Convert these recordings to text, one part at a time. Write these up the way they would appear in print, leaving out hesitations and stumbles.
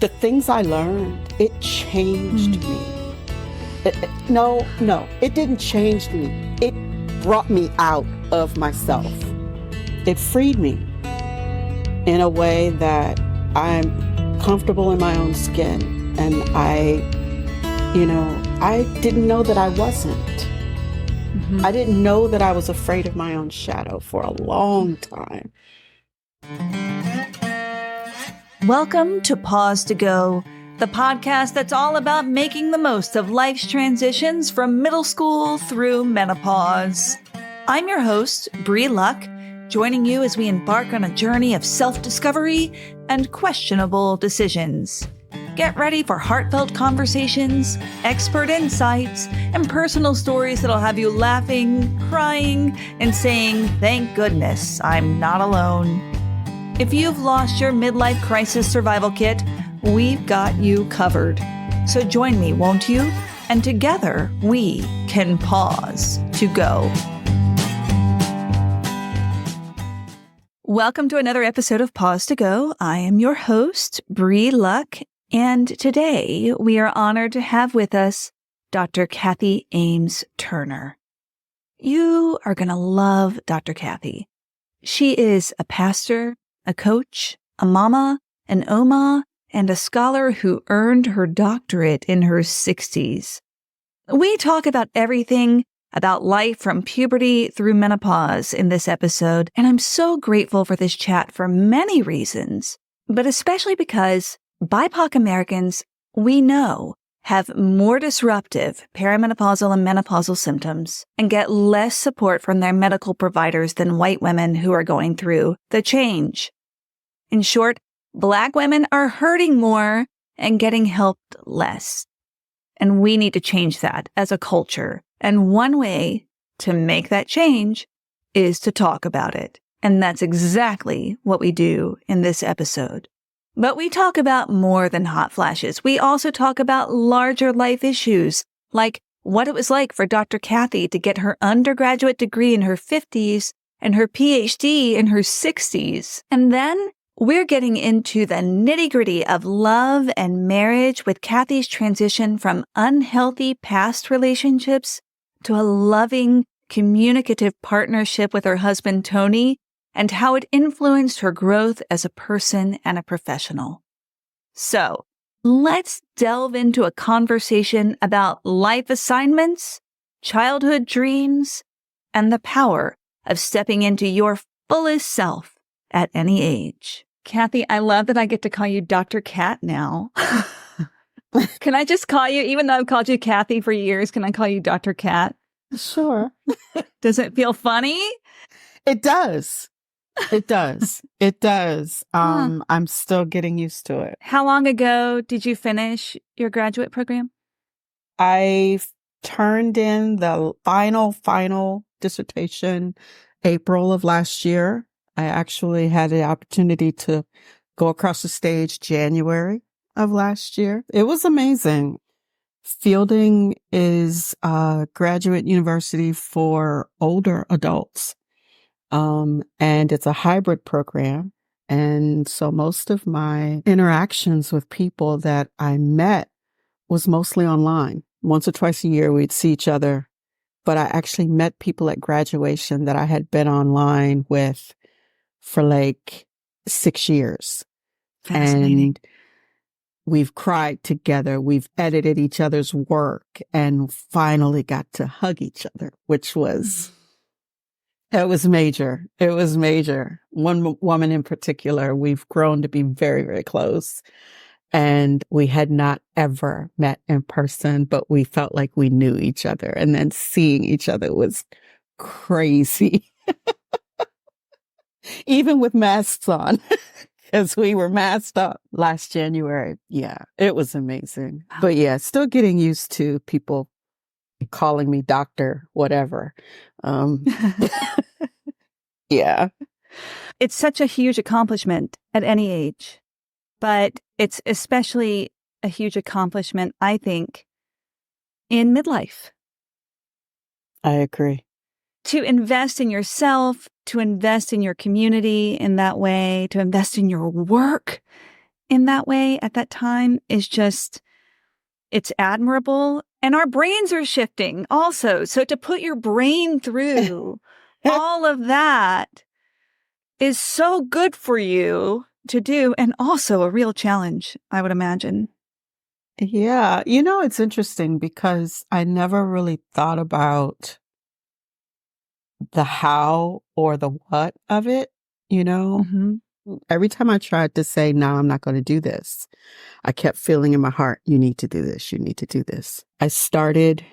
the things I learned, it changed me. No, it didn't change me. It brought me out of myself. It freed me in a way that I'm comfortable in my own skin. And I didn't know that I wasn't. I didn't know that I was afraid of my own shadow for a long time. Welcome to Pause to Go, the podcast that's all about making the most of life's transitions from middle school through menopause. I'm your host, Bree Luck, joining you as we embark on a journey of self-discovery and questionable decisions. Get ready for heartfelt conversations, expert insights, and personal stories that'll have you laughing, crying, and saying, "Thank goodness I'm not alone." If you've lost your midlife crisis survival kit, we've got you covered. So join me, won't you? And together we can pause to go. Welcome to another episode of Pause to Go. I am your host, Bree Luck, and today we are honored to have with us Dr. Cathy Ames Turner. You are going to love Dr. Cathy. She is a pastor, a coach, a mama, an oma, and a scholar who earned her doctorate in her 60s. We talk about everything about life from puberty through menopause in this episode, and I'm so grateful for this chat for many reasons, but especially because BIPOC Americans, we know, have more disruptive perimenopausal and menopausal symptoms and get less support from their medical providers than white women who are going through the change. In short, Black women are hurting more and getting helped less. And we need to change that as a culture. And one way to make that change is to talk about it. And that's exactly what we do in this episode. But we talk about more than hot flashes. We also talk about larger life issues, like what it was like for Dr. Cathy to get her undergraduate degree in her 50s and her PhD in her 60s. And then we're getting into the nitty-gritty of love and marriage with Cathy's transition from unhealthy past relationships to a loving, communicative partnership with her husband, Tony, and how it influenced her growth as a person and a professional. So, let's delve into a conversation about life assignments, childhood dreams, and the power of stepping into your fullest self at any age. Cathy, I love that I get to call you Dr. Cat now. Can I just call you, even though I've called you Cathy for years, can I call you Dr. Cat? Sure. Does it feel funny? It does. It does. It does. I'm still getting used to it. How long ago did you finish your graduate program? I turned in the final dissertation April of last year. I actually had the opportunity to go across the stage January of last year. It was amazing. Fielding is a graduate university for older adults. And it's a hybrid program. And so most of my interactions with people that I met was mostly online. Once or twice a year, we'd see each other. But I actually met people at graduation that I had been online with for like 6 years. And we've cried together. We've edited each other's work and finally got to hug each other, which was... It was major. It was major. One woman in particular, we've grown to be very, very close. And we had not ever met in person, but we felt like we knew each other. And then seeing each other was crazy. Even with masks on, because we were masked up last January. Yeah, it was amazing. Wow. But yeah, still getting used to people calling me doctor, whatever. Yeah. It's such a huge accomplishment at any age, but it's especially a huge accomplishment, I think, in midlife. I agree. To invest in yourself, to invest in your community in that way, to invest in your work in that way at that time is just, it's admirable. And our brains are shifting also. So to put your brain through all of that is so good for you to do, and also a real challenge, I would imagine. Yeah. You know, it's interesting because I never really thought about the how or the what of it, you know? Mm-hmm. Every time I tried to say, no, I'm not going to do this, I kept feeling in my heart, you need to do this. You need to do this. I started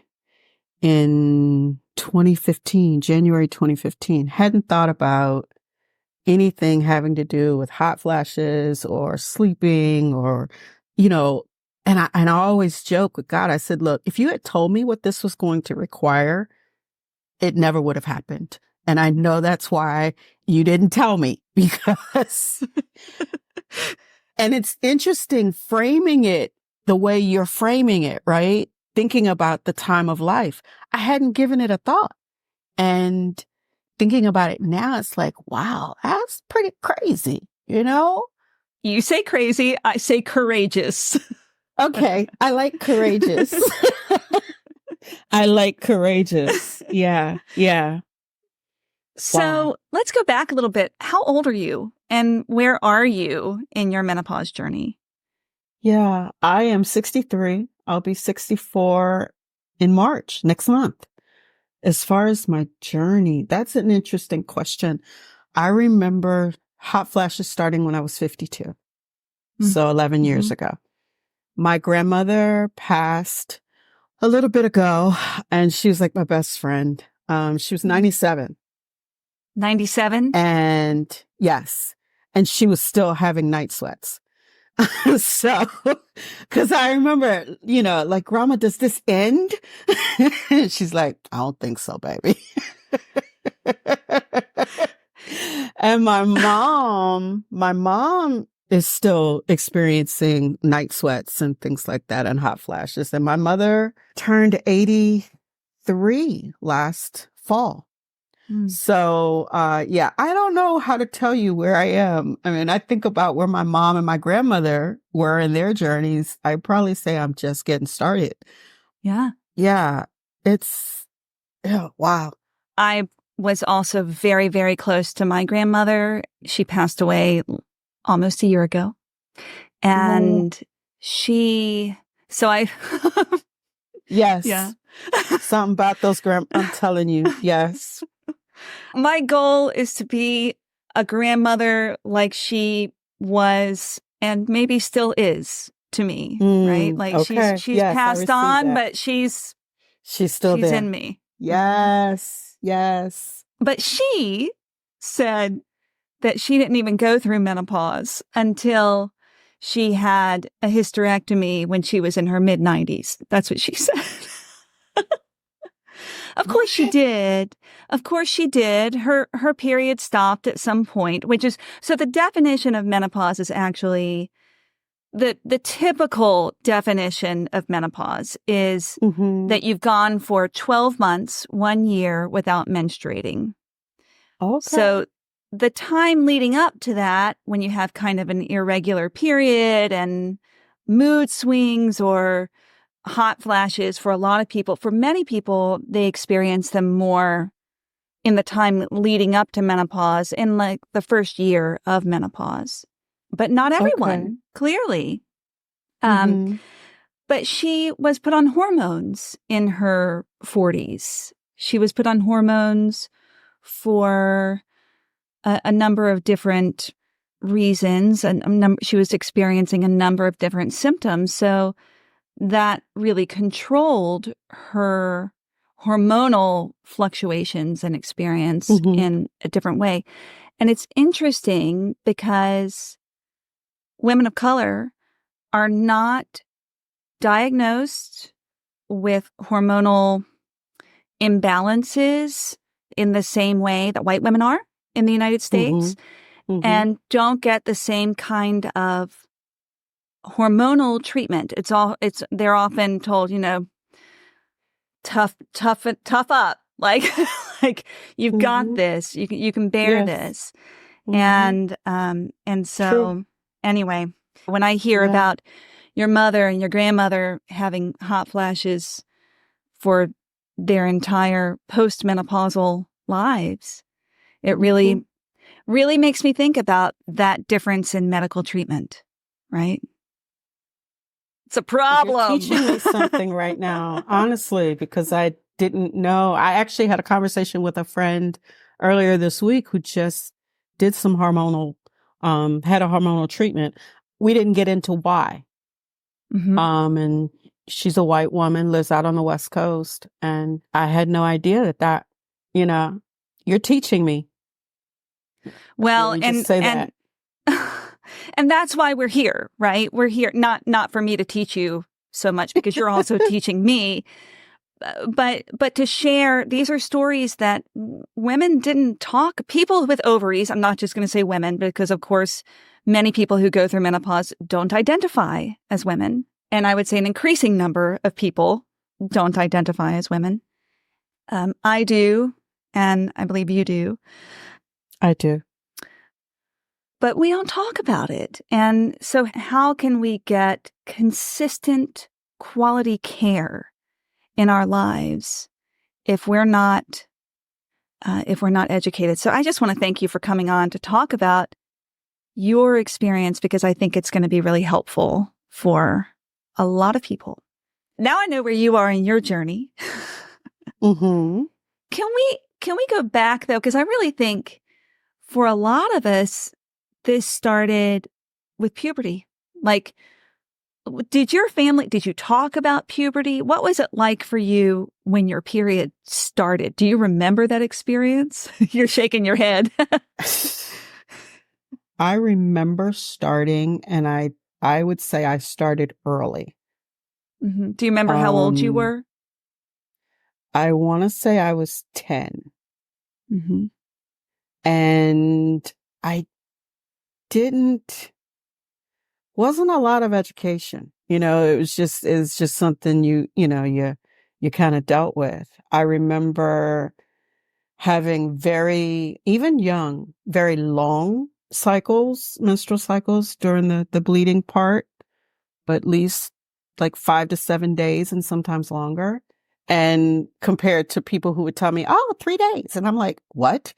in 2015, January 2015, hadn't thought about anything having to do with hot flashes or sleeping or, you know, and I always joke with God. I said, look, if you had told me what this was going to require, it never would have happened. And I know that's why you didn't tell me, because, and it's interesting framing it the way you're framing it, right? Thinking about the time of life. I hadn't given it a thought. And thinking about it now, it's like, wow, that's pretty crazy, you know? You say crazy, I say courageous. Okay. I like courageous. I like courageous. Yeah. Yeah. So Wow. let's go back a little bit. How old are you and where are you in your menopause journey? Yeah. I am 63. I'll be 64 in March next month. As far as my journey, that's an interesting question. I remember hot flashes starting when I was 52. So 11 years ago. My grandmother passed a little bit ago, and she was like my best friend. She was 97. 97? And yes, and she was still having night sweats. So, cause I remember, you know, like, Grandma, does this end? She's like, I don't think so, baby. And my mom is still experiencing night sweats and things like that and hot flashes. And my mother turned 83 last fall. So, yeah, I don't know how to tell you where I am. I mean, I think about where my mom and my grandmother were in their journeys. I'd probably say I'm just getting started. Yeah. Yeah. Wow. I was also very, very close to my grandmother. She passed away almost a year ago. And Yes. Yeah. Something about those I'm telling you. Yes. My goal is to be a grandmother like she was and maybe still is to me, right? Like Okay. she's Yes, I passed receive on, that. but she's still there. in me. Yes. Yes. But she said that she didn't even go through menopause until she had a hysterectomy when she was in her mid-90s. That's what she said. Of course she did. Of course she did. Her period stopped at some point, which is, so the definition of menopause is actually, the typical definition of menopause is that you've gone for 12 months, 1 year without menstruating. Okay. So the time leading up to that, when you have kind of an irregular period and mood swings or hot flashes, for a lot of people, for many people, they experience them more in the time leading up to menopause, in like the first year of menopause. But not everyone, clearly. But she was put on hormones in her 40s. She was put on hormones for a number of different reasons, and she was experiencing a number of different symptoms. So that really controlled her hormonal fluctuations and experience in a different way. And it's interesting because women of color are not diagnosed with hormonal imbalances in the same way that white women are in the United States, and don't get the same kind of hormonal treatment. They're often told, you know, tough up, like you've got this, you can bear this. And so True. anyway, When I hear Yeah. about your mother and your grandmother having hot flashes for their entire postmenopausal lives, it Mhm. really makes me think about that difference in medical treatment, right? It's a You're problem. teaching me something right now, honestly, because I didn't know. I actually had a conversation with a friend earlier this week who just did some had a hormonal treatment. We didn't get into why. Mhm. And she's a white woman, lives out on the West Coast. And I had no idea that, you know, you're teaching me. Let Well, me just say and that. and that's why we're here, right? We're here not for me to teach you so much because you're also teaching me, but to share. These are stories that women didn't talk. People with ovaries. I'm not just going to say women because, of course, many people who go through menopause don't identify as women, and I would say an increasing number of people don't identify as women. I do, and I believe you do. I do. But we don't talk about it. And so how can we get consistent quality care in our lives if we're not educated? So I just want to thank you for coming on to talk about your experience because I think it's going to be really helpful for a lot of people. Now I know where you are in your journey. Mm-hmm. Can we go back though? Because I really think for a lot of us, this started with puberty. Like, did you talk about puberty? What was it like for you when your period started? Do you remember that experience? You're shaking your head. I remember starting, and I would say I started early. Mm-hmm. Do you remember how old you Um, were? I want to say I was 10, Mm-hmm. and I didn't, wasn't a lot of education. It's just something you kind of dealt with. I remember having even young, very long menstrual cycles during the bleeding part, but at least like 5 to 7 days and sometimes longer. And compared to people who would tell me, oh, 3 days. And I'm like, what?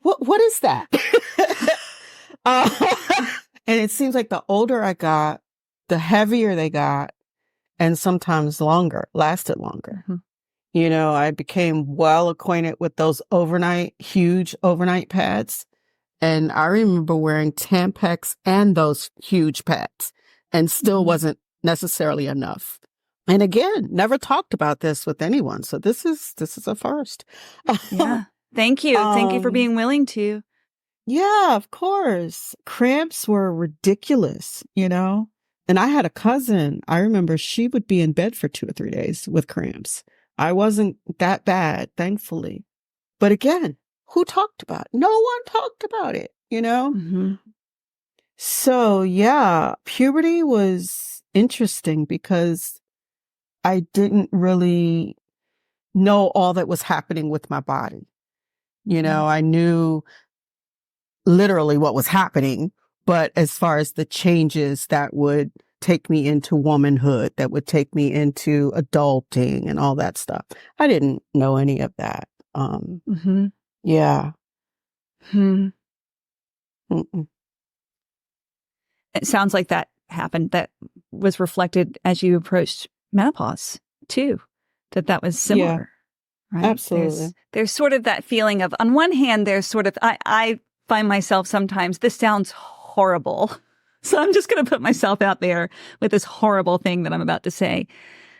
what is that? uh, and it seems like the older I got, the heavier they got, and sometimes lasted longer. Mm-hmm. I became well acquainted with those huge overnight pads. And I remember wearing Tampax and those huge pads and still Mm-hmm. wasn't necessarily enough. And again, never talked about this with anyone. So this is a first. Yeah. Thank you. Thank you for um, being willing to. yeah, of course. Cramps were ridiculous, And I had a cousin. I remember she would be in bed for 2 or 3 days with cramps. I wasn't that bad, thankfully. But again, who talked about it? No one talked about it. Mm-hmm. So yeah, puberty was interesting because I didn't really know all that was happening with my body. Mm-hmm. I knew literally what was happening, but as far as the changes that would take me into womanhood, that would take me into adulting and all that stuff, I didn't know any of that. Mm-hmm. Yeah. Hmm. Mm-mm. It sounds like that happened. That was reflected as you approached menopause too, that was Yeah, similar, right? absolutely. There's sort of that feeling of, on one hand, there's sort of, I find myself sometimes, this sounds horrible. So I'm just going to put myself out there with this horrible thing that I'm about to say.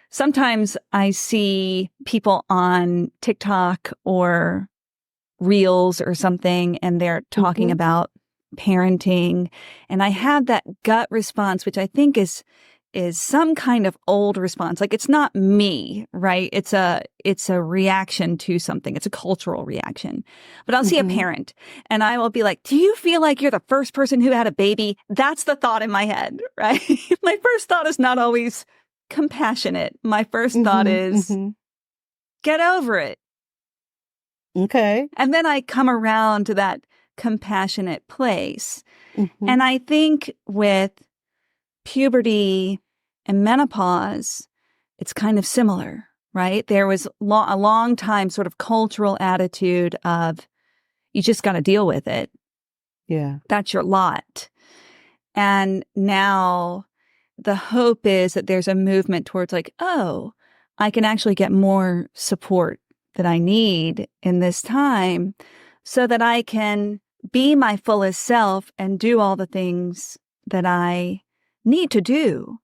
Sometimes I see people on TikTok or Reels or something, and they're talking Mm-hmm. about parenting. And I have that gut response, which I think is some kind of old response. Like, it's not me, right? It's a reaction to something. It's a cultural reaction. But I'll see a Mm-hmm. parent and I will be like, do you feel like you're the first person who had a baby? That's the thought in my head, right? My first thought is not always compassionate. My first thought Mm-hmm. is, Mm-hmm. get over it. Okay. And then I come around to that compassionate place. Mm-hmm. And I think with puberty and menopause, it's kind of similar, right? There was a long time sort of cultural attitude of, you just got to deal with it. Yeah. That's your lot. And now the hope is that there's a movement towards like, oh, I can actually get more support that I need in this time so that I can be my fullest self and do all the things that I need to do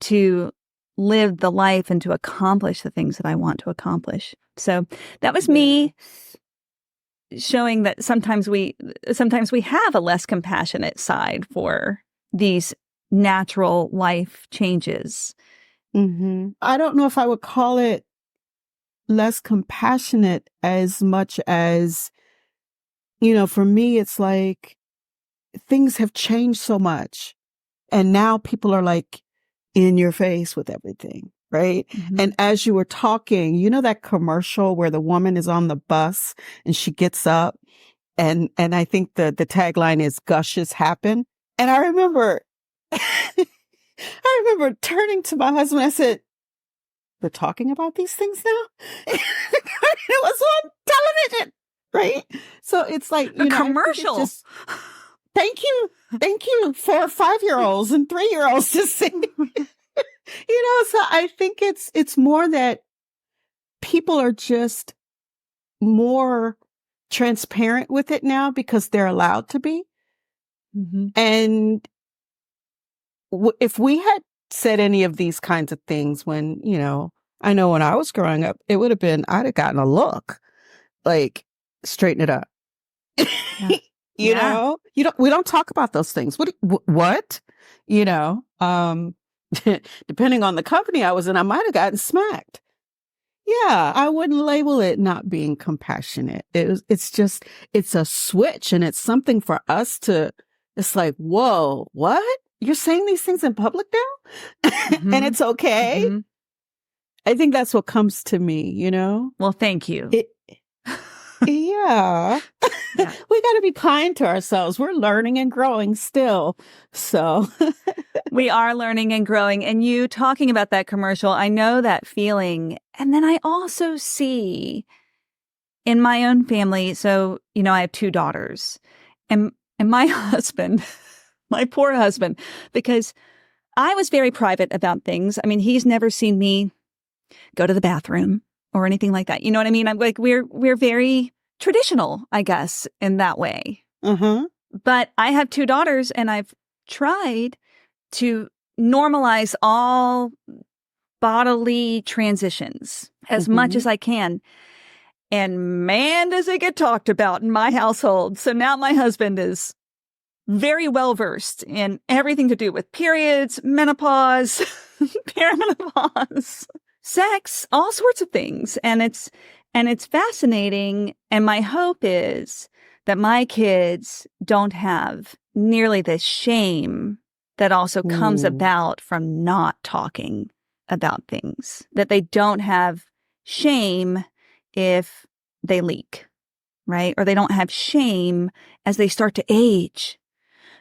to live the life and to accomplish the things that I want to accomplish. So that was me showing that sometimes we have a less compassionate side for these natural life changes. Mm-hmm. I don't know if I would call it less compassionate as much as, for me, it's like things have changed so much. And now people are like in your face with everything, right? Mm-hmm. And as you were talking, that commercial where the woman is on the bus and she gets up and I think the tagline is gushes happen. And I remember, turning to my husband. I said, we're talking about these things now? It was on television, right? So it's like, a commercial. Just, thank you for 5-year-olds and 3-year-olds to see. So I think it's more that people are just more transparent with it now because they're allowed to be. Mm-hmm. And if we had said any of these kinds of things when, I know when I was growing up, it would have been, I'd have gotten a look like, straighten it up. Yeah. We don't talk about those things. What? Depending on the company I was in, I might have gotten smacked. Yeah, I wouldn't label it not being compassionate. It's a switch, and it's something for us it's like, whoa, what? You're saying these things in public now? Mm-hmm. And it's okay? Mm-hmm. I think that's what comes to me, Well, thank you. Yeah. We got to be kind to ourselves. We're learning and growing still. So we are learning and growing. And you talking about that commercial, I know that feeling. And then I also see in my own family. So, I have 2 daughters and my husband, my poor husband, because I was very private about things. I mean, he's never seen me go to the bathroom or anything like that. You know what I mean? I'm like, we're very traditional, I guess, in that way. Uh-huh. But I have 2 daughters and I've tried to normalize all bodily transitions as much as I can. And man, does it get talked about in my household. So now my husband is very well versed in everything to do with periods, menopause, perimenopause, sex, all sorts of things. And it's fascinating. And my hope is that my kids don't have nearly the shame that also comes about from not talking about things, that they don't have shame if they leak, right? Or they don't have shame as they start to age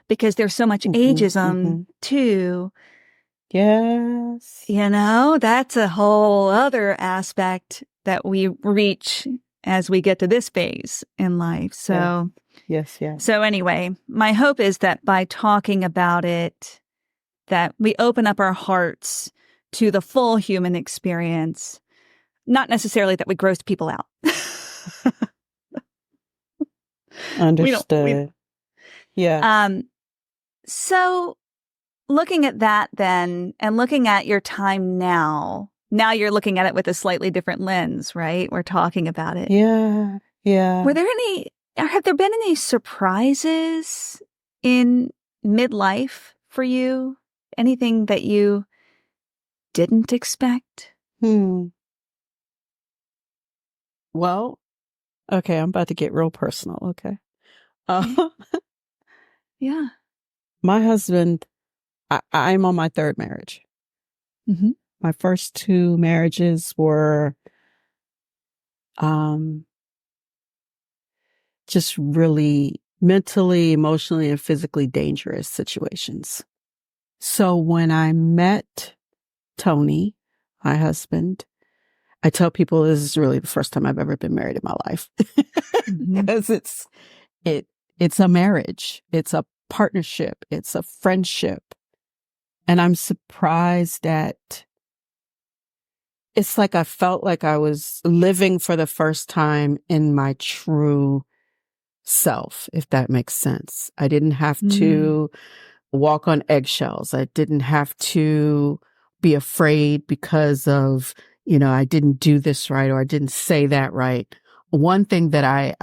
because there's so much ageism too. Yes. That's a whole other aspect that we reach as we get to this phase in life. So, yes. So anyway, my hope is that by talking about it, that we open up our hearts to the full human experience, not necessarily that we gross people out. Understood. Yeah. So looking at that then, and looking at your time now you're looking at it with a slightly different lens, right? We're talking about it. Yeah. Have there been any surprises in midlife for you? Anything that you didn't expect? Well, okay, I'm about to get real personal, okay? Yeah. My husband, I'm on my 3rd marriage. Mm-hmm. My first 2 marriages were just really mentally, emotionally, and physically dangerous situations. So when I met Tony, my husband, I tell people this is really the first time I've ever been married in my life because it's a marriage. It's a partnership. It's a friendship. And I'm surprised that it's like I felt like I was living for the first time in my true self, if that makes sense. I didn't have to walk on eggshells. I didn't have to be afraid because of, I didn't do this right or I didn't say that right. One thing that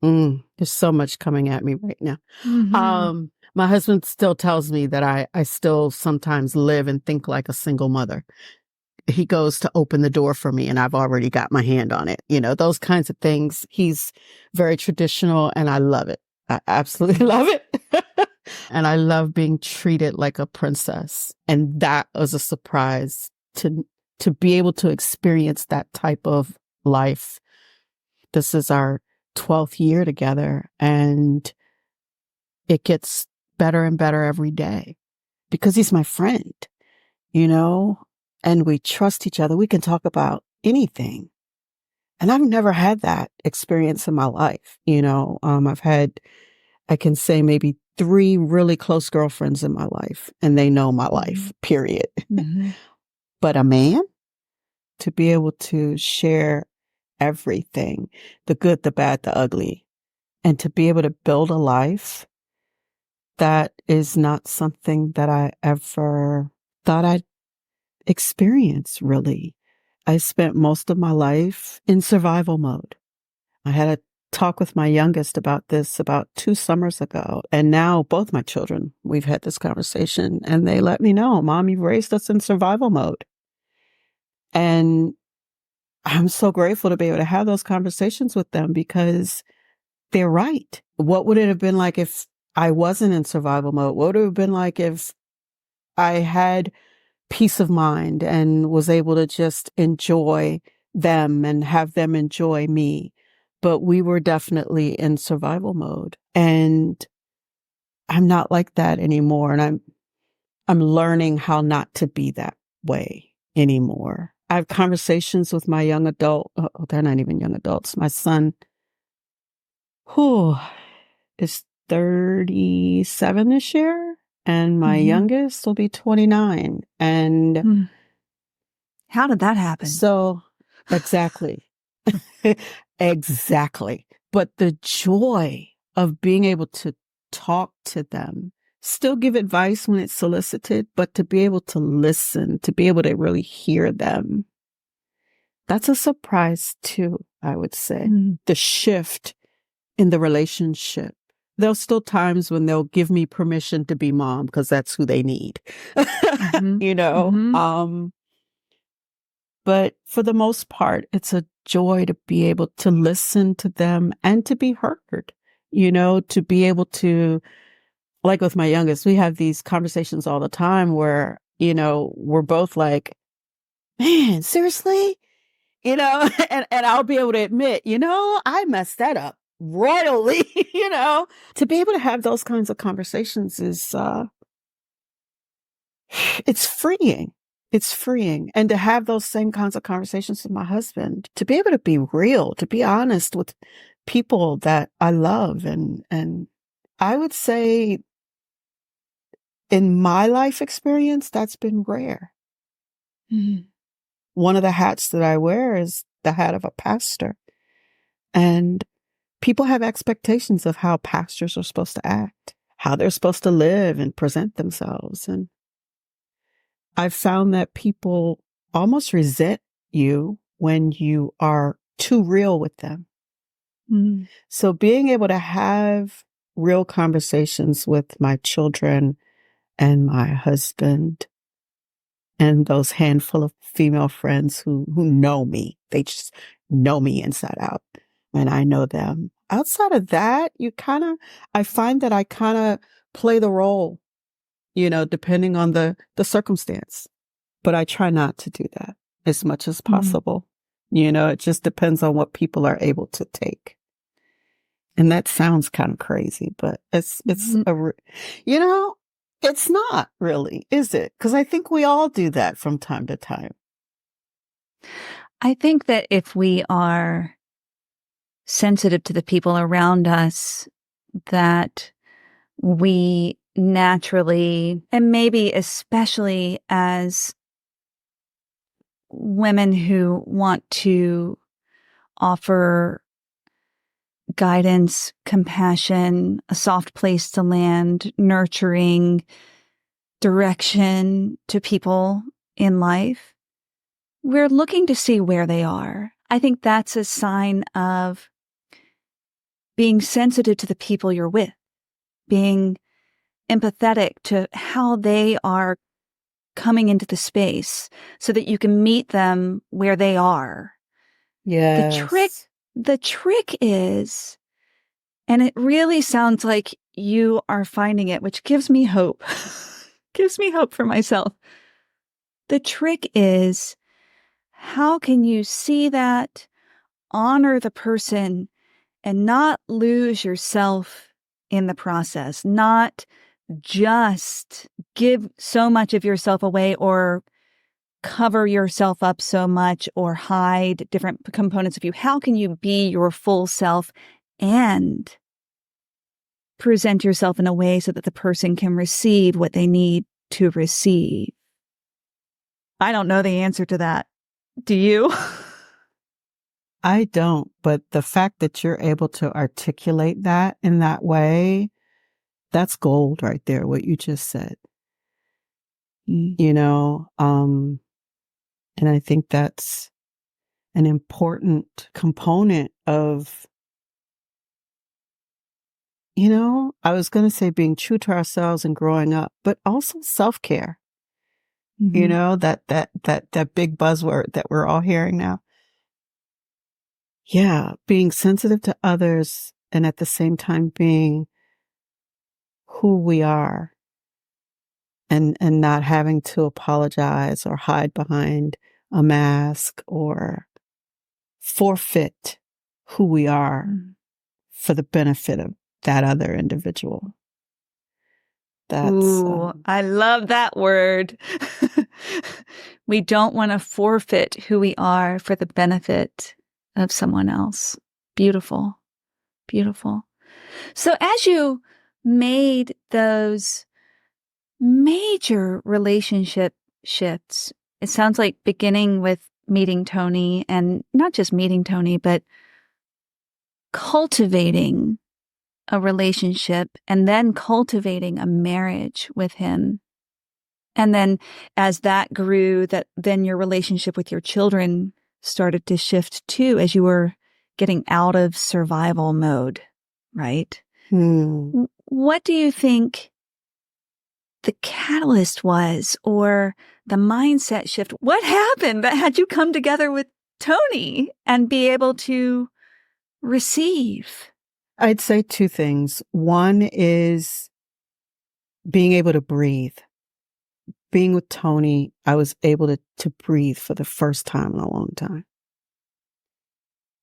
there's so much coming at me right now. My husband still tells me that I still sometimes live and think like a single mother. He goes to open the door for me and I've already got my hand on it. Those kinds of things. He's very traditional and I love it. I absolutely love it. And I love being treated like a princess. And that was a surprise to be able to experience that type of life. This is our 12th year together and it gets better and better every day because he's my friend, and we trust each other. We can talk about anything. And I've never had that experience in my life. I've had, I can say maybe 3 really close girlfriends in my life and they know my life, period. But a man, to be able to share everything, the good, the bad, the ugly, and to be able to build a life that is not something that I ever thought I'd experience, really. I spent most of my life in survival mode. I had a talk with my youngest about this about 2 summers ago. And now both my children, we've had this conversation and they let me know, Mom, you've raised us in survival mode. And I'm so grateful to be able to have those conversations with them because they're right. What would it have been like if I wasn't in survival mode? What would it have been like if I had peace of mind and was able to just enjoy them and have them enjoy me? But we were definitely in survival mode. And I'm not like that anymore. And I'm learning how not to be that way anymore. I have conversations with my young adult. Oh, they're not even young adults. My son, who is 37 this year, and my youngest will be 29. And how did that happen? So, exactly. Exactly. But the joy of being able to talk to them, still give advice when it's solicited, but to be able to listen, to be able to really hear them. That's a surprise too, I would say. The shift in the relationship. There's still times when they'll give me permission to be mom because that's who they need, But for the most part, it's a joy to be able to listen to them and to be heard, to be able to, like with my youngest, we have these conversations all the time where, we're both like, man, seriously? And I'll be able to admit, I messed that up royally, to be able to have those kinds of conversations is, it's freeing. It's freeing. And to have those same kinds of conversations with my husband, to be able to be real, to be honest with people that I love. And I would say in my life experience, that's been rare. One of the hats that I wear is the hat of a pastor. And people have expectations of how pastors are supposed to act, how they're supposed to live and present themselves. And I've found that people almost resent you when you are too real with them. So being able to have real conversations with my children and my husband and those handful of female friends who know me, they just know me inside out and I know them. Outside of that, I find that I kind of play the role, depending on the circumstance. But I try not to do that as much as possible. It just depends on what people are able to take. And that sounds kind of crazy, but it's it's not really, is it? Because I think we all do that from time to time. I think that if we are sensitive to the people around us, that we naturally, and maybe especially as women who want to offer guidance, compassion, a soft place to land, nurturing, direction to people in life, we're looking to see where they are. I think that's a sign of being sensitive to the people you're with, being empathetic to how they are coming into the space so that you can meet them where they are. Yes. The trick is, and it really sounds like you are finding it, which gives me hope, gives me hope for myself. The trick is, how can you see that, honor the person, and not lose yourself in the process, not just give so much of yourself away or cover yourself up so much or hide different components of you? How can you be your full self and present yourself in a way so that the person can receive what they need to receive? I don't know the answer to that. Do you? I don't, but the fact that you're able to articulate that in that way, that's gold right there, what you just said. You know, and I think that's an important component of, I was going to say being true to ourselves and growing up, but also self-care. That big buzzword that we're all hearing now. Yeah, being sensitive to others and at the same time being who we are and not having to apologize or hide behind a mask or forfeit who we are for the benefit of that other individual. Ooh, I love that word. We don't want to forfeit who we are for the benefit of someone else. Beautiful. Beautiful. So as you made those major relationship shifts, it sounds like beginning with meeting Tony, and not just meeting Tony, but cultivating a relationship and then cultivating a marriage with him. And then as that grew, that then your relationship with your children started to shift too, as you were getting out of survival mode, right? What do you think the catalyst was, or the mindset shift? What happened that had you come together with Tony and be able to receive? I'd say two things. One is being able to breathe. Being with Tony, I was able to breathe for the first time in a long time.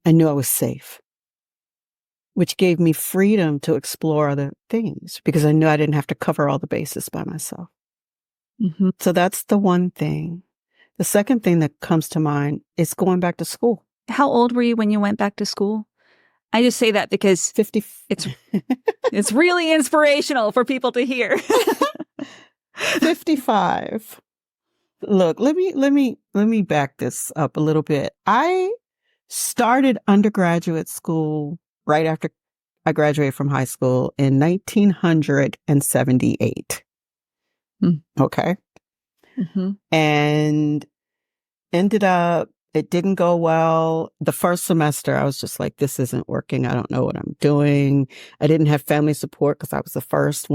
I knew I was safe, which gave me freedom to explore other things because I knew I didn't have to cover all the bases by myself. So that's the one thing. The second thing that comes to mind is going back to school. How old were you when you went back to school? I just say that because 50. It's really inspirational for people to hear. 55. Look, let me back this up a little bit. I started undergraduate school right after I graduated from high school in 1978. Okay. And ended up, it didn't go well. The first semester, I was just like, this isn't working. I don't know what I'm doing. I didn't have family support because I was the first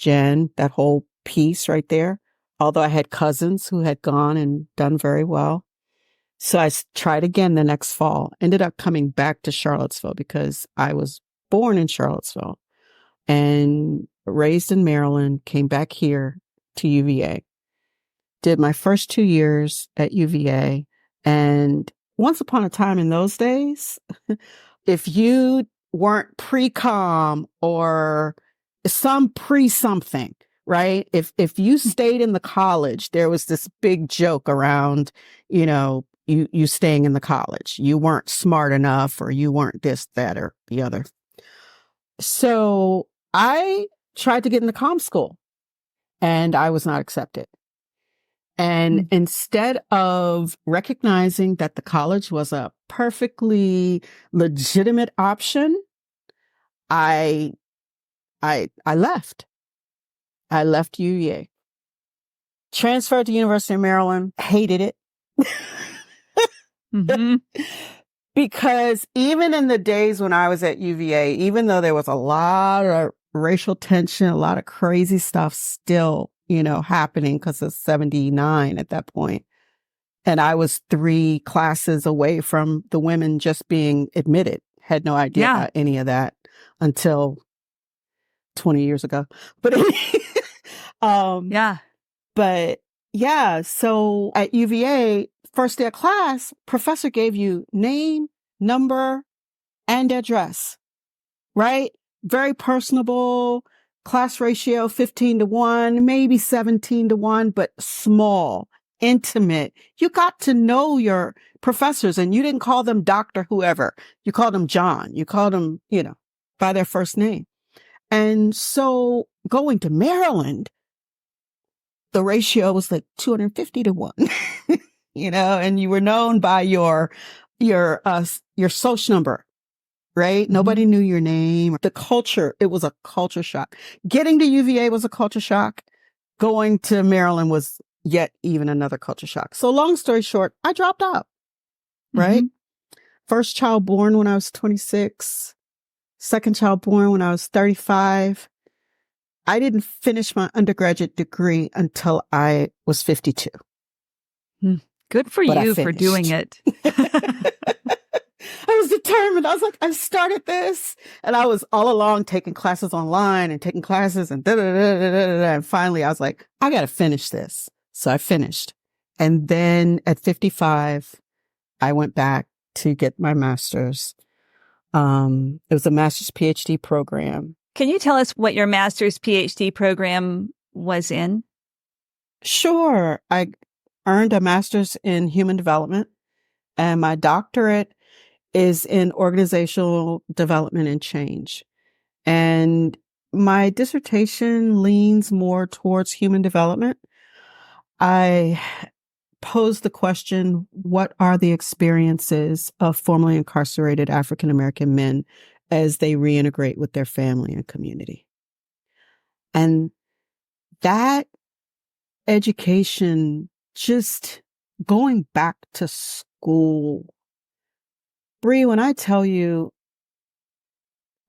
gen, that whole piece right there. Although I had cousins who had gone and done very well. So I tried again the next fall, ended up coming back to Charlottesville because I was born in Charlottesville and raised in Maryland, came back here to UVA. Did my first 2 years at UVA. And once upon a time in those days, if you weren't pre-com or some pre-something, right? If you stayed in the college, there was this big joke around, you staying in the college. You weren't smart enough, or you weren't this, that, or the other. So I tried to get into comm school, and I was not accepted. And instead of recognizing that the college was a perfectly legitimate option, I left. I left UVA. Transferred to University of Maryland. Hated it. Mm-hmm. Because even in the days when I was at UVA, even though there was a lot of racial tension, a lot of crazy stuff still, happening because it's 79 at that point. And I was 3 classes away from the women just being admitted. Had no idea about any of that until 20 years ago. But so at UVA, first day of class, professor gave you name, number, and address, right? Very personable, class ratio 15-1, maybe 17-1, but small, intimate. You got to know your professors, and you didn't call them Dr. whoever. You called them John. You called them, by their first name. And so going to Maryland, the ratio was like 250-1, and you were known by your social number, right? Mm-hmm. Nobody knew your name. The culture, it was a culture shock. Getting to UVA was a culture shock. Going to Maryland was yet even another culture shock. So long story short, I dropped out, right? Mm-hmm. First child born when I was 26. Second child born when I was 35. I didn't finish my undergraduate degree until I was 52. Good for you for doing it. I was determined. I was like, I started this, and I was all along taking classes online and taking classes and and finally I was like, I got to finish this. So I finished. And then at 55, I went back to get my master's. It was a master's PhD program. Can you tell us what your master's PhD program was in? Sure. I earned a master's in human development, and my doctorate is in organizational development and change. And my dissertation leans more towards human development. I posed the question, what are the experiences of formerly incarcerated African-American men as they reintegrate with their family and community? And that education, just going back to school, Bree, when I tell you,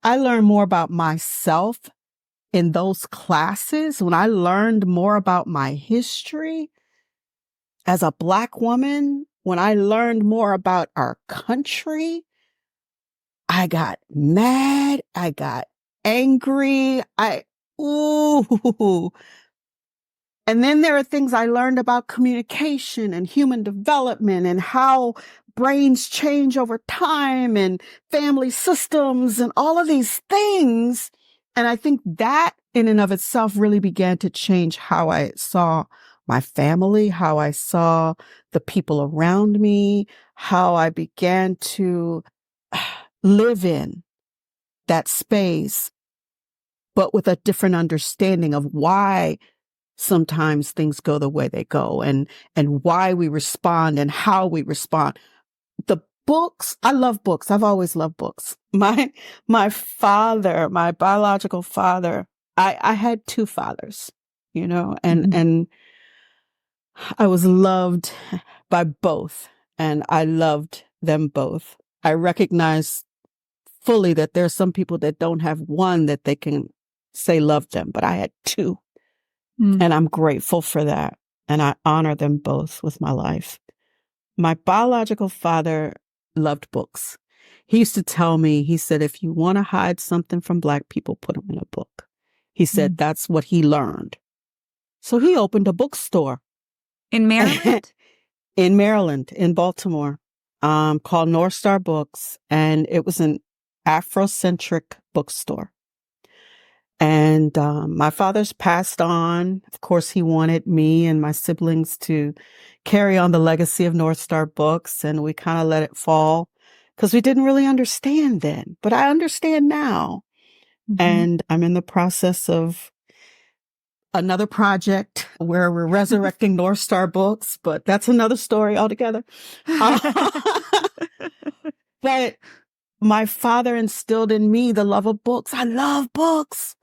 I learned more about myself in those classes, when I learned more about my history as a Black woman, when I learned more about our country, I got mad, I got angry, And then there are things I learned about communication and human development and how brains change over time and family systems and all of these things. And I think that in and of itself really began to change how I saw my family, how I saw the people around me, how I began to live in that space, but with a different understanding of why sometimes things go the way they go and why we respond and how we respond. The books, I love books. I've always loved books. My father, my biological father, I had 2 fathers, and I was loved by both, and I loved them both. I recognize fully that there are some people that don't have one that they can say love them, but I had 2. And I'm grateful for that. And I honor them both with my life. My biological father loved books. He used to tell me, he said, if you want to hide something from Black people, put them in a book. He said that's what he learned. So he opened a bookstore. In Maryland? In Maryland, in Baltimore, called North Star Books. And it was an Afrocentric bookstore. And my father's passed on. Of course, he wanted me and my siblings to carry on the legacy of North Star Books, and we kind of let it fall because we didn't really understand then. But I understand now. Mm-hmm. And I'm in the process of another project where we're resurrecting North Star Books, but that's another story altogether. But my father instilled in me the love of books. I love books.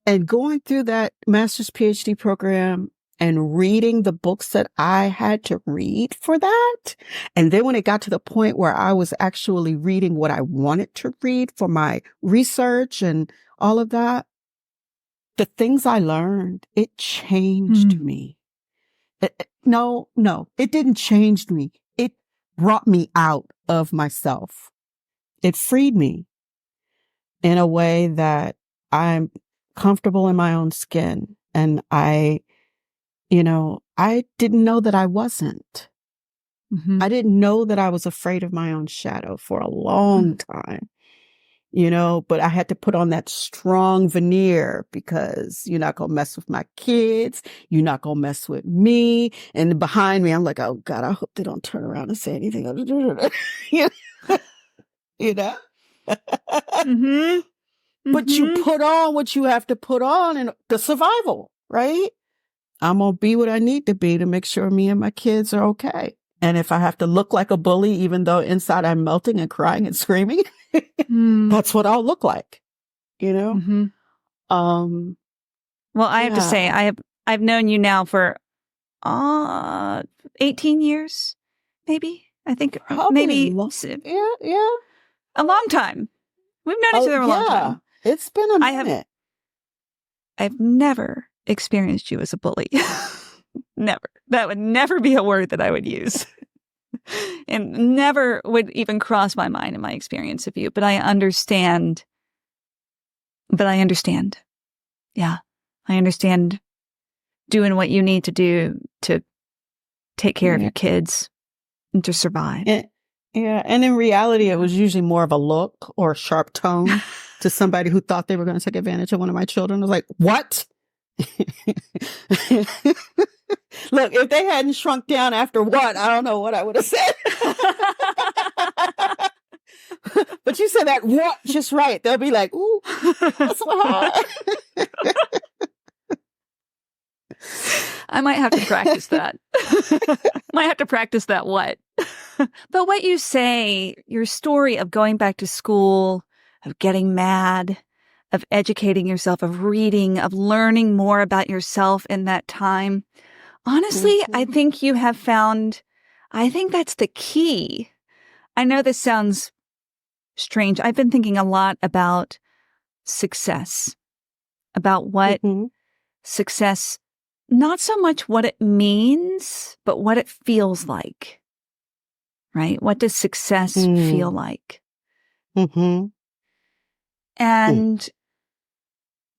And going through that master's PhD program and reading the books that I had to read for that. And then when it got to the point where I was actually reading what I wanted to read for my research and all of that, the things I learned, it changed me. No, it didn't change me. It brought me out of myself. It freed me in a way that I'm comfortable in my own skin. And I didn't know that I wasn't. Mm-hmm. I didn't know that I was afraid of my own shadow for a long time, but I had to put on that strong veneer because you're not going to mess with my kids. You're not going to mess with me. And behind me, I'm like, oh God, I hope they don't turn around and say anything. you know? Mm-hmm. But you put on what you have to put on and the survival, right? I'm going to be what I need to be to make sure me and my kids are okay. And if I have to look like a bully, even though inside I'm melting and crying and screaming, that's what I'll look like, Mm-hmm. Well, I have to say, I've known you now for 18 years, maybe. I think maybe yeah, a long time. We've known each other a long time. It's been a minute. I've never experienced you as a bully. Never. That would never be a word that I would use. And never would even cross my mind in my experience of you. But I understand. Yeah. I understand doing what you need to do to take care of your kids and to survive. And in reality, it was usually more of a look or a sharp tone to somebody who thought they were going to take advantage of one of my children. I was like, what? Look, if they hadn't shrunk down after what, I don't know what I would have said. But you said that what just right. They'll be like, ooh, that's what I might have to practice that. Might have to practice that what. But what you say, your story of going back to school, of getting mad, of educating yourself, of reading, of learning more about yourself in that time, honestly, I think you have found, I think that's the key. I know this sounds strange. I've been thinking a lot about success, about what success, not so much what it means, but what it feels like. Right? What does success feel like? And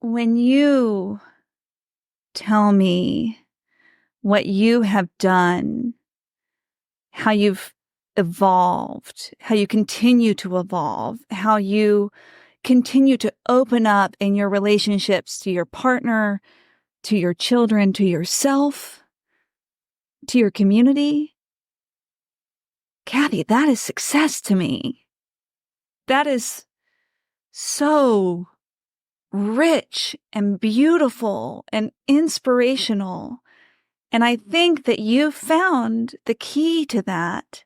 when you tell me what you have done, how you've evolved, how you continue to evolve, how you continue to open up in your relationships to your partner, to your children, to yourself, to your community, Cathy, that is success to me. That is so rich and beautiful and inspirational. And I think that you found the key to that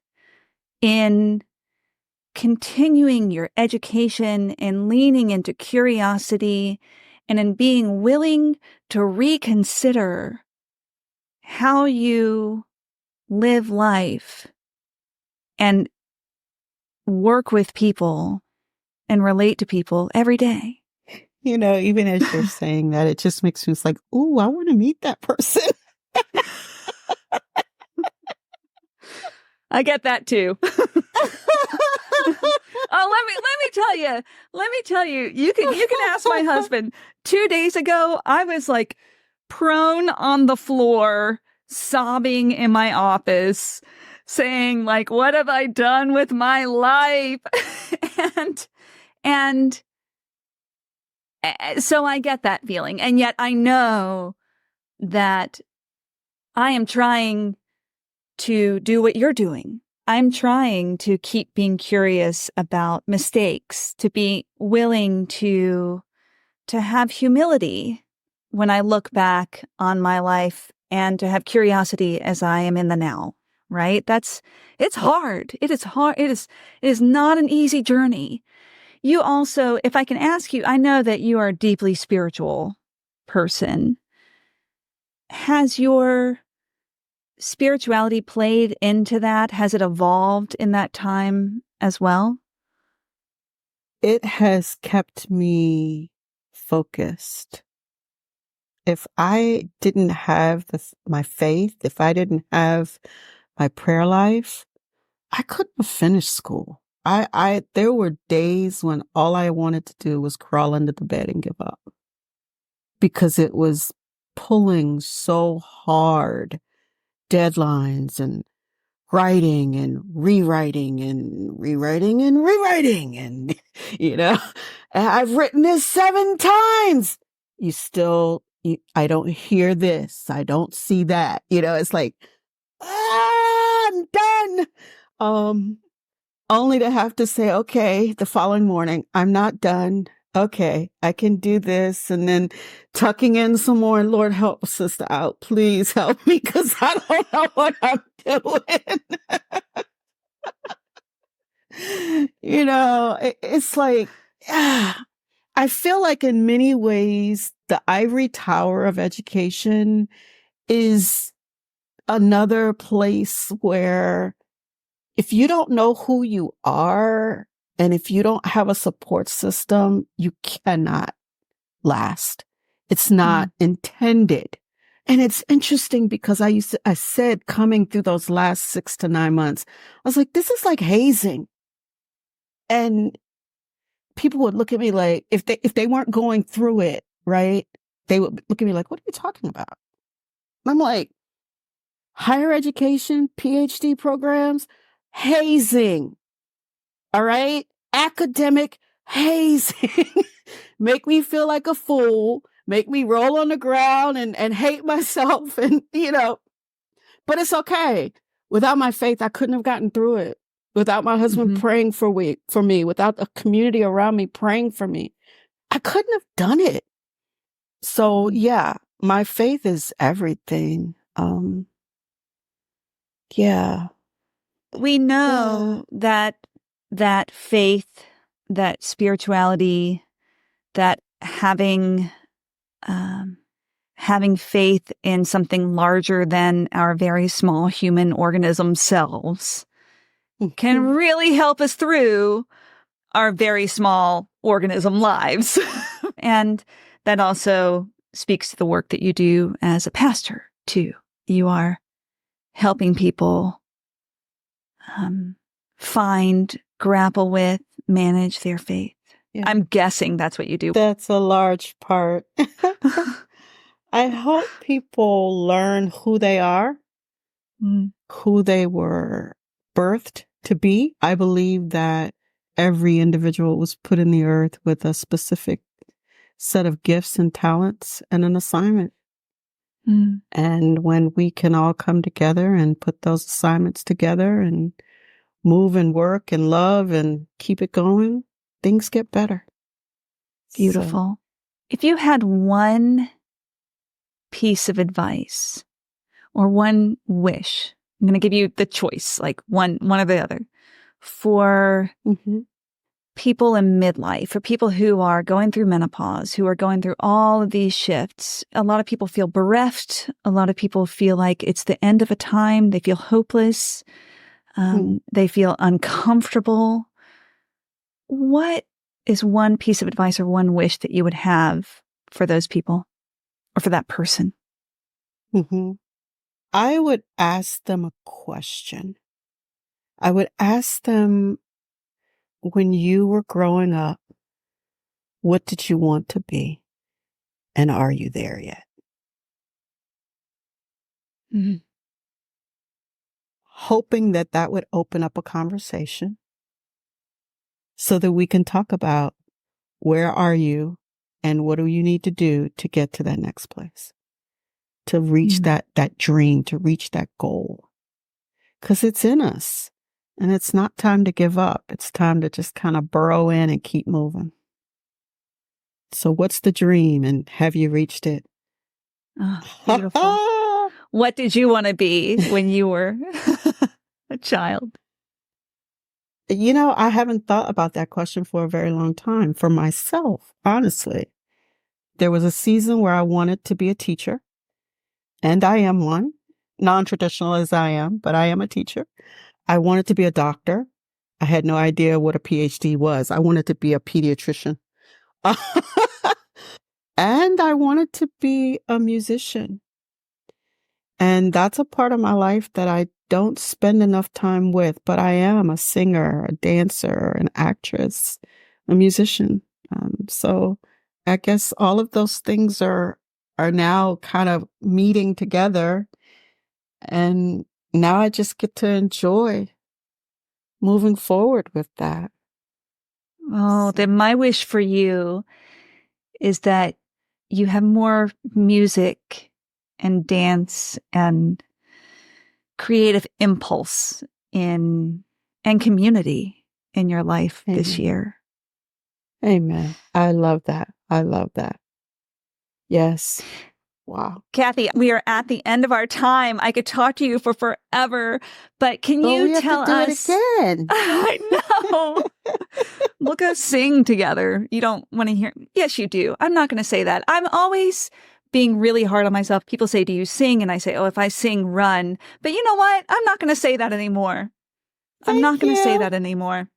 in continuing your education and leaning into curiosity and in being willing to reconsider how you live life and work with people and relate to people every day. Even as you're saying that, it just makes me like, ooh, I want to meet that person. I get that too. Oh, let me tell you, you can ask my husband. 2 days ago, I was like prone on the floor, sobbing in my office, saying like, what have I done with my life? And so I get that feeling. And yet I know that I am trying to do what you're doing. I'm trying to keep being curious about mistakes, to be willing to have humility when I look back on my life, and to have curiosity as I am in the now, right? It's hard. It is hard. It is not an easy journey. You also, if I can ask you, I know that you are a deeply spiritual person. Has your spirituality played into that? Has it evolved in that time as well? It has kept me focused. If I didn't have my faith, if I didn't have my prayer life, I couldn't have finished school. There were days when all I wanted to do was crawl under the bed and give up because it was pulling so hard, deadlines and writing and rewriting and rewriting and rewriting. And, I've written this 7 times. I don't hear this. I don't see that. It's like, I'm done. Only to have to say, okay, the following morning, I'm not done. Okay, I can do this. And then tucking in some more. Lord, help sister out. Please help me because I don't know what I'm doing. It's like, I feel like in many ways, the ivory tower of education is another place where if you don't know who you are and if you don't have a support system, you cannot last. It's not intended. And it's interesting because I said coming through those last 6 to 9 months, I was like, this is like hazing. And people would look at me like, if they weren't going through it, right? They would look at me like, what are you talking about? And I'm like, higher education, PhD programs, hazing. All right? Academic hazing. Make me feel like a fool, make me roll on the ground and hate myself and, but it's okay. Without my faith, I couldn't have gotten through it. Without my husband praying for me, without a community around me praying for me, I couldn't have done it. So yeah, my faith is everything. Yeah. We know that faith, that spirituality, that having faith in something larger than our very small human organism selves can really help us through our very small organism lives. And that also speaks to the work that you do as a pastor, too. You are helping people find, grapple with, manage their faith. Yeah. I'm guessing that's what you do. That's a large part. I hope people learn who they are, who they were birthed to be. I believe that every individual was put in the earth with a specific set of gifts and talents and an assignment. And when we can all come together and put those assignments together and move and work and love and keep it going, things get better. Beautiful. So, if you had one piece of advice or one wish, I'm going to give you the choice, like one or the other, for people in midlife, for people who are going through menopause, who are going through all of these shifts. A lot of people feel bereft. A lot of people feel like it's the end of a time. They feel hopeless. They feel uncomfortable. What is one piece of advice or one wish that you would have for those people or for that person? I would ask them a question. I would ask them, when you were growing up, what did you want to be? And are you there yet? Hoping that would open up a conversation so that we can talk about where are you and what do you need to do to get to that next place, to reach that dream, to reach that goal. Because it's in us. And it's not time to give up. It's time to just kind of burrow in and keep moving. So what's the dream, and have you reached it? Oh, beautiful. What did you want to be when you were a child? You know, I haven't thought about that question for a very long time for myself, honestly. There was a season where I wanted to be a teacher, and I am one, non-traditional as I am, but I am a teacher. I wanted to be a doctor. I had no idea what a PhD was. I wanted to be a pediatrician. And I wanted to be a musician. And that's a part of my life that I don't spend enough time with, but I am a singer, a dancer, an actress, a musician. So I guess all of those things are now kind of meeting together. And now I just get to enjoy moving forward with that. Oh, then my wish for you is that you have more music and dance and creative impulse and community in your life this year. Amen. I love that. I love that. Yes. Wow. Cathy, we are at the end of our time. I could talk to you for forever, but can you tell us? We have to do it again. I know. We'll go sing together. You don't want to hear? Yes, you do. I'm not going to say that. I'm always being really hard on myself. People say, do you sing? And I say, oh, if I sing, run. But you know what? I'm not going to say that anymore. I'm not going to say that anymore.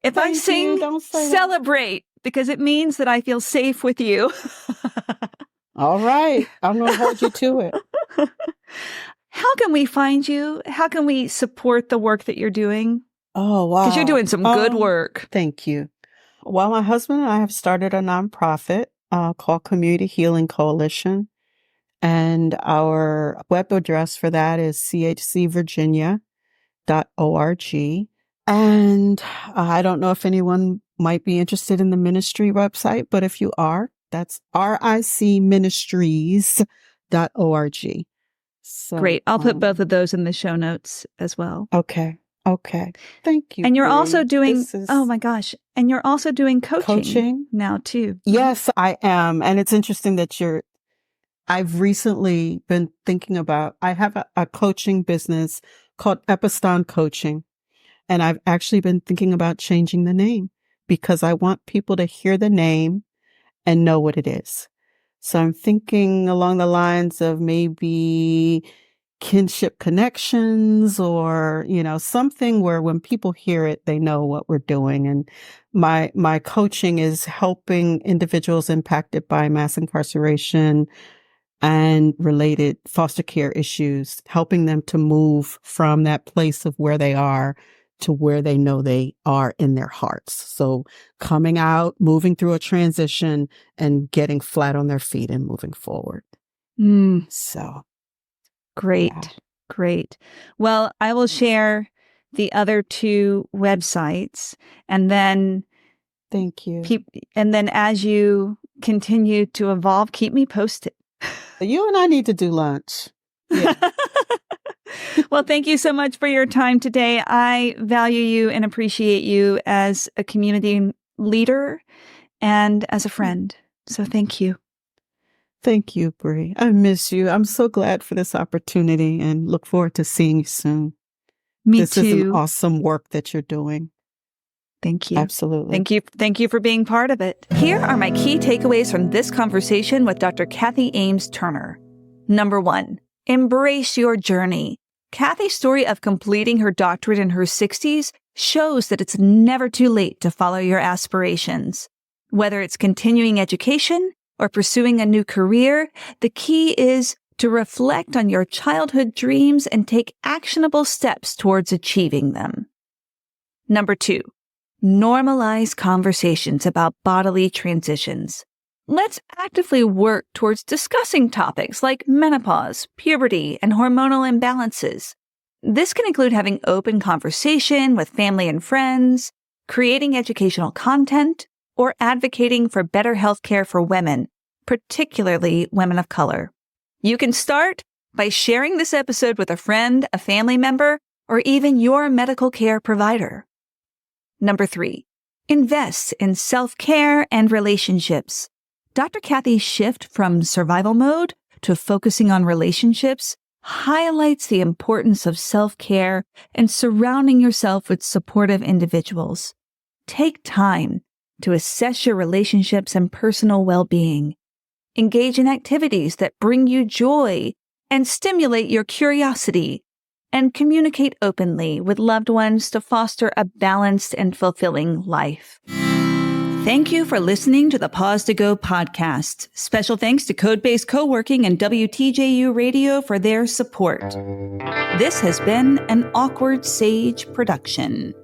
If I sing, celebrate, because it means that I feel safe with you. All right. I'm going to hold you to it. How can we find you? How can we support the work that you're doing? Oh, wow. Because you're doing some good work. Thank you. Well, my husband and I have started a nonprofit called Community Healing Coalition. And our web address for that is chcvirginia.org. And I don't know if anyone might be interested in the ministry website, but if you are, that's ricministries.org. So, great. I'll put both of those in the show notes as well. Okay. Thank you. And you're also doing, oh my gosh, and you're also doing coaching now too. Yes, I am. And it's interesting that I've recently been thinking about, I have a coaching business called Episton Coaching. And I've actually been thinking about changing the name because I want people to hear the name and know what it is. So I'm thinking along the lines of maybe kinship connections or, something where when people hear it, they know what we're doing. And my coaching is helping individuals impacted by mass incarceration and related foster care issues, helping them to move from that place of where they are to where they know they are in their hearts. So coming out, moving through a transition and getting flat on their feet and moving forward. So great. Yeah. Great. Well, I will share the other two websites and then thank you. And then as you continue to evolve, keep me posted. You and I need to do lunch. Yeah. Well, thank you so much for your time today. I value you and appreciate you as a community leader and as a friend. So thank you. Thank you, Bree. I miss you. I'm so glad for this opportunity and look forward to seeing you soon. Me too. This is an awesome work that you're doing. Thank you. Absolutely. Thank you for being part of it. Here are my key takeaways from this conversation with Dr. Cathy Ames Turner. Number 1, embrace your journey. Cathy's story of completing her doctorate in her 60s shows that it's never too late to follow your aspirations. Whether it's continuing education or pursuing a new career, the key is to reflect on your childhood dreams and take actionable steps towards achieving them. Number 2, normalize conversations about bodily transitions. Let's actively work towards discussing topics like menopause, puberty, and hormonal imbalances. This can include having open conversation with family and friends, creating educational content, or advocating for better healthcare for women, particularly women of color. You can start by sharing this episode with a friend, a family member, or even your medical care provider. Number 3, invest in self-care and relationships. Dr. Cathy's shift from survival mode to focusing on relationships highlights the importance of self-care and surrounding yourself with supportive individuals. Take time to assess your relationships and personal well-being. Engage in activities that bring you joy and stimulate your curiosity, and communicate openly with loved ones to foster a balanced and fulfilling life. Thank you for listening to the Pause to Go podcast. Special thanks to Codebase Co-working and WTJU Radio for their support. This has been an Awkward Sage production.